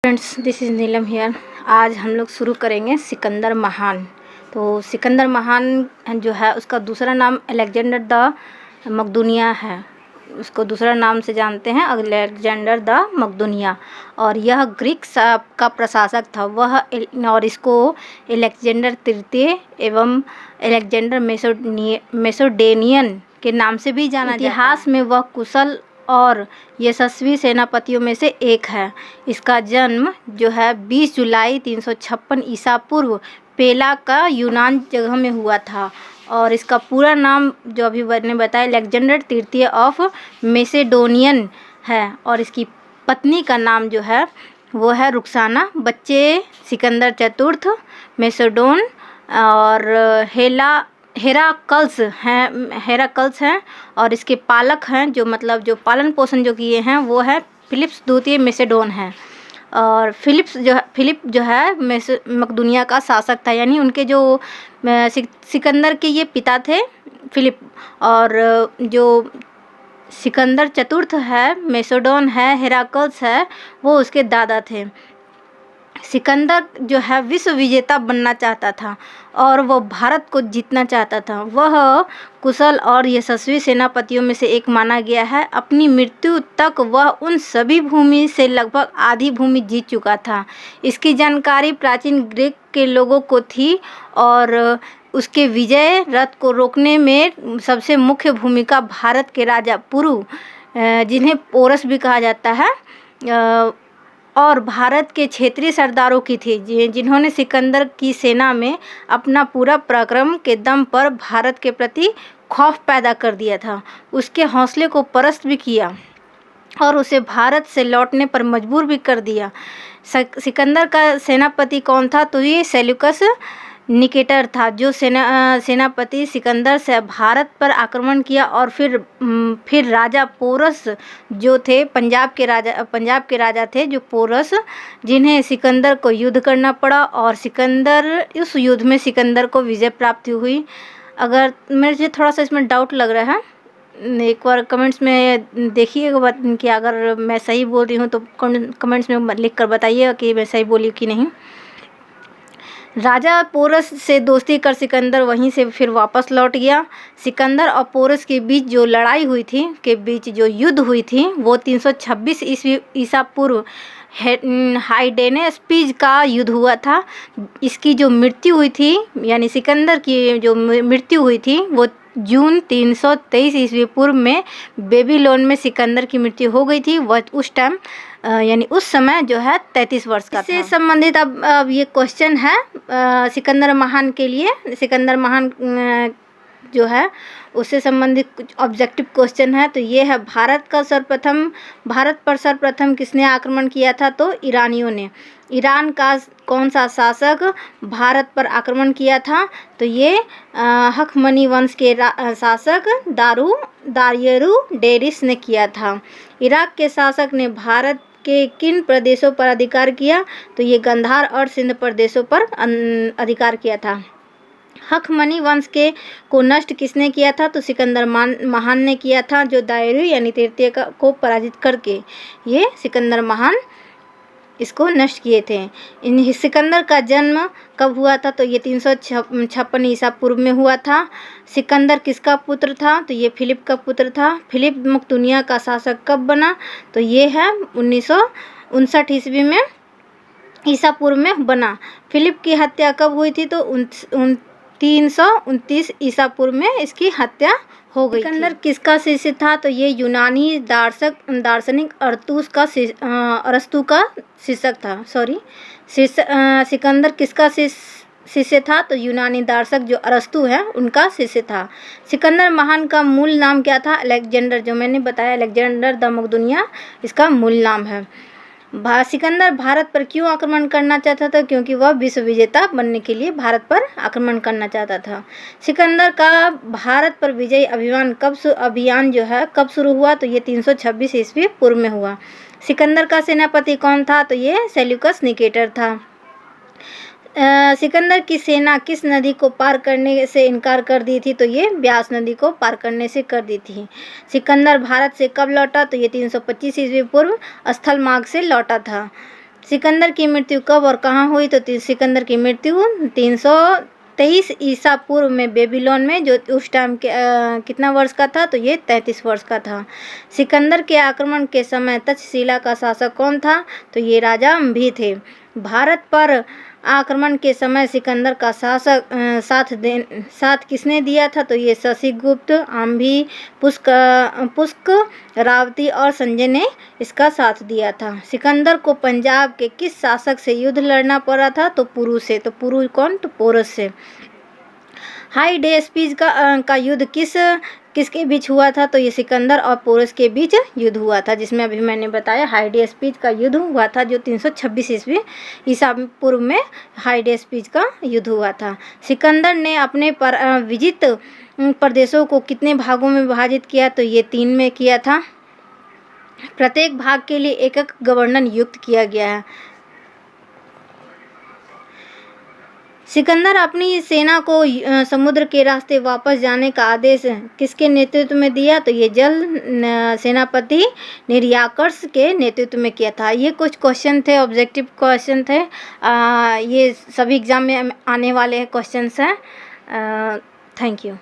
Friends, this is Neelam here. आज हम लोग शुरू करेंगे सिकंदर महान। तो सिकंदर महान जो है उसका दूसरा नाम अलेक्जेंडर द मकदूनिया है। उसको दूसरा नाम से जानते हैं अलेक्जेंडर द मकदूनिया। और यह ग्रीक का प्रशासक था और इसको अलेक्जेंडर तृतीय एवं अलेक्जेंडर मैसेडोनियन के नाम से भी जाना जाता है। इतिहास में वह कुशल और यशस्वी सेनापतियों में से एक है। इसका जन्म जो है 20 जुलाई 356 ईसा पूर्व पेला का यूनान जगह में हुआ था। और इसका पूरा नाम जो अभी मैंने बताया अलेक्जेंडर तृतीय ऑफ मैसेडोनियन है। और इसकी पत्नी का नाम जो है वो है रुक्साना। बच्चे सिकंदर चतुर्थ, मैसेडोन और हेराकल्स हैं। और इसके पालक हैं जो पालन पोषण जो किए हैं वो है फिलिप्स द्वितीय मैसेडोन है। और फिलिप जो है मकदूनिया का शासक था, यानी उनके जो सिकंदर के ये पिता थे फिलिप। और जो सिकंदर चतुर्थ है, मैसेडोन है, हेराकल्स है, वो उसके दादा थे। सिकंदर जो है विश्व विजेता बनना चाहता था और वो भारत को जीतना चाहता था। वह कुशल और यशस्वी सेनापतियों में से एक माना गया है। अपनी मृत्यु तक वह उन सभी भूमि से लगभग आधी भूमि जीत चुका था। इसकी जानकारी प्राचीन ग्रीक के लोगों को थी और उसके विजय रथ को रोकने में सबसे मुख्य भूमिका भारत के राजा पुरु, जिन्हें पोरस भी कहा जाता है, और भारत के क्षेत्रीय सरदारों की थी, जिन्होंने सिकंदर की सेना में अपना पूरा पराक्रम के दम पर भारत के प्रति खौफ पैदा कर दिया था। उसके हौसले को पस्त भी किया और उसे भारत से लौटने पर मजबूर भी कर दिया। सिकंदर का सेनापति कौन था? तो ये सेल्यूकस निकेटर था, जो सेनापति सिकंदर से भारत पर आक्रमण किया। और फिर राजा पोरस जो थे, पंजाब के राजा थे जो पोरस, जिन्हें सिकंदर को युद्ध करना पड़ा। और उस युद्ध में सिकंदर को विजय प्राप्ति हुई। अगर मुझे थोड़ा सा इसमें डाउट लग रहा है, एक बार कमेंट्स में देखिएगा कि अगर मैं सही बोल रही हूँ तो कमेंट्स में लिख कर बताइएगा कि मैं सही बोली कि नहीं। राजा पोरस से दोस्ती कर सिकंदर वहीं से फिर वापस लौट गया। सिकंदर और पोरस के बीच जो लड़ाई हुई थी, जो युद्ध हुई थी, वो 326 ईसा पूर्व हाइडेनेस्पीज का युद्ध हुआ था। इसकी जो मृत्यु हुई थी, यानी सिकंदर की जो मृत्यु हुई थी, वो जून 323 ईस्वी पूर्व में बेबीलोन में सिकंदर की मृत्यु हो गई थी। वह उस टाइम यानी उस समय जो है 33 वर्ष का था। इससे संबंधित अब ये क्वेश्चन है सिकंदर महान के लिए। सिकंदर महान जो है उससे संबंधित कुछ ऑब्जेक्टिव क्वेश्चन है। तो ये है भारत पर सर्वप्रथम किसने आक्रमण किया था? तो ईरानियों ने। ईरान का कौन सा शासक भारत पर आक्रमण किया था? तो ये हखमनी वंश के शासक दारियुश ने किया था। इराक के शासक ने भारत के किन प्रदेशों पर अधिकार किया? तो ये गंधार और सिंध प्रदेशों पर अधिकार किया था। हखमनी वंश को नष्ट किसने किया था? तो सिकंदर महान ने किया था, जो दारियुश यानी तृतीय को पराजित करके ये सिकंदर महान इसको नष्ट किए थे। सिकंदर का जन्म कब हुआ था? तो ये 356 ईसा पूर्व में हुआ था। सिकंदर किसका पुत्र था? तो ये फिलिप का पुत्र था। फिलिप मकदूनिया का शासक कब बना? तो ये है 1959 ईस्वी में ईसा पूर्व में बना। फिलिप की हत्या कब हुई थी? तो 329 ईसा पूर्व में इसकी हत्या हो गई। सिकंदर किसका शिष्य था? तो ये यूनानी दार्शनिक अरस्तु का शिक्षक था। सिकंदर किसका शिष्य था? तो यूनानी दार्शनिक जो अरस्तु है उनका शिष्य था। सिकंदर महान का मूल नाम क्या था? अलेक्जेंडर, जो मैंने बताया अलेक्जेंडर द मकदूनिया इसका मूल नाम है। सिकंदर भारत पर क्यों आक्रमण करना चाहता था? क्योंकि वह विश्व विजेता बनने के लिए भारत पर आक्रमण करना चाहता था। सिकंदर का भारत पर विजयी अभियान जो है कब शुरू हुआ? तो ये 326 ईस्वी पूर्व में हुआ। सिकंदर का सेनापति कौन था? तो ये सेल्यूकस निकेटर था। सिकंदर की सेना किस नदी को पार करने से इनकार कर दी थी? तो ये ब्यास नदी को पार करने से कर दी थी। सिकंदर भारत से कब लौटा? तो ये 325 ईस्वी पूर्व स्थल मार्ग से लौटा था। सिकंदर की मृत्यु कब और कहाँ हुई? तो सिकंदर की मृत्यु 323 ईसा पूर्व में बेबीलोन में, जो उस टाइम के कितना वर्ष का था? तो ये 33 वर्ष का था। सिकंदर के आक्रमण के समय तक्षशिला का शासक कौन था? तो ये राजा अम्भी थे। भारत पर आक्रमण के समय सिकंदर का साथ किसने दिया था? तो ये शशिगुप्त, अम्भी, पुष्क, रावती और संजय ने इसका साथ दिया था। सिकंदर को पंजाब के किस शासक से युद्ध लड़ना पड़ा था? तो पुरु से। तो पुरु कौन? तो पोरस से। हाइडेस्पिस का युद्ध किसके बीच हुआ था? तो ये सिकंदर और पोरस के बीच युद्ध हुआ था, जिसमें अभी मैंने बताया हाइडेस्पिस का युद्ध हुआ था, जो 326 ईसा पूर्व में हाइडेस्पिस का युद्ध हुआ था। सिकंदर ने अपने विजित प्रदेशों को कितने भागों में विभाजित किया? तो ये 3 में किया था। प्रत्येक भाग के लिए एक गवर्नर नियुक्त किया गया है। सिकंदर अपनी सेना को समुद्र के रास्ते वापस जाने का आदेश किसके नेतृत्व में दिया? तो ये जल सेनापति निर्याकर्ष के नेतृत्व में किया था। ये कुछ क्वेश्चन थे, ऑब्जेक्टिव क्वेश्चन थे। ये सभी एग्जाम में आने वाले क्वेश्चंस हैं। Thank you.